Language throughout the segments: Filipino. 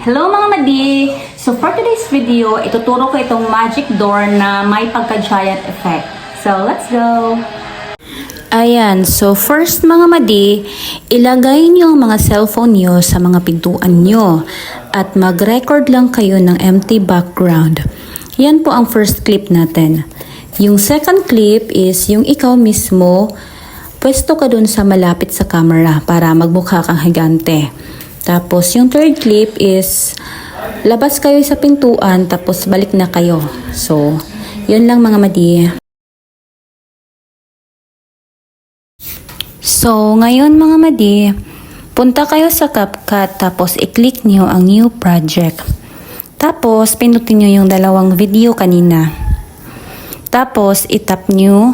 Hello mga madi! So for today's video, ituturo ko itong magic door na may pagka-giant effect. So let's go! Ayan, so first mga madi, ilagay niyo ang mga cellphone niyo sa mga pintuan niyo at mag-record lang kayo ng empty background. Yan po ang first clip natin. Yung second clip is yung ikaw mismo, pwesto ka dun sa malapit sa camera para magmukha kang higante. Tapos, yung third clip is, labas kayo sa pintuan, tapos balik na kayo. So, yun lang mga madi. So, ngayon mga madi, punta kayo sa CapCut, tapos i-click nyo ang new project. Tapos, pinutin nyo yung dalawang video kanina. Tapos, itap nyo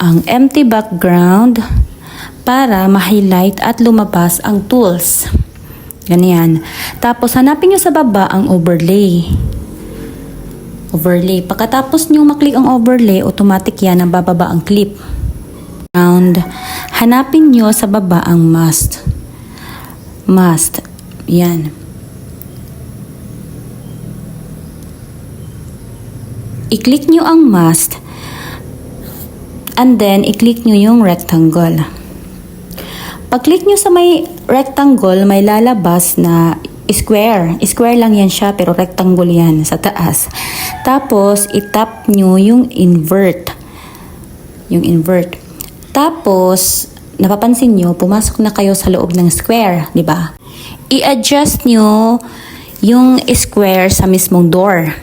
ang empty background para ma-highlight at lumabas ang tools. Ganyan. Tapos, hanapin nyo sa baba ang overlay. Overlay. Pagkatapos nyo maklik ang overlay, automatic yan ang bababa ang clip. Hanapin nyo sa baba ang mask. Mask. Yan. I-click nyo ang mask. And then, i-click nyo yung rectangle. Pag-click nyo sa may rectangle, may lalabas na square. Square lang yan siya, pero rectangle yan sa taas. Tapos, itap nyo yung invert. Yung invert. Tapos, napapansin nyo, pumasok na kayo sa loob ng square, di ba? I-adjust nyo yung square sa mismong door.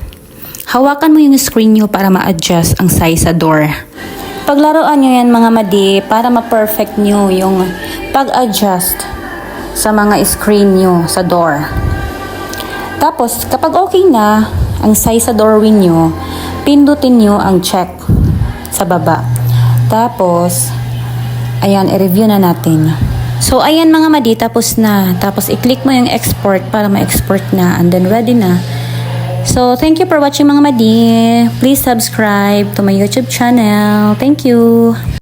Hawakan mo yung screen nyo para ma-adjust ang size sa door. Paglaruan nyo yan mga madi para ma-perfect nyo yung pag-adjust sa mga screen nyo sa door. Tapos, kapag okay na ang size sa doorway nyo, pindutin nyo ang check sa baba. Tapos, ayan, i-review na natin. So, ayan mga madi, tapos na. Tapos, i-click mo yung export para ma-export na and then ready na. So, thank you for watching mga madi. Please subscribe to my YouTube channel. Thank you.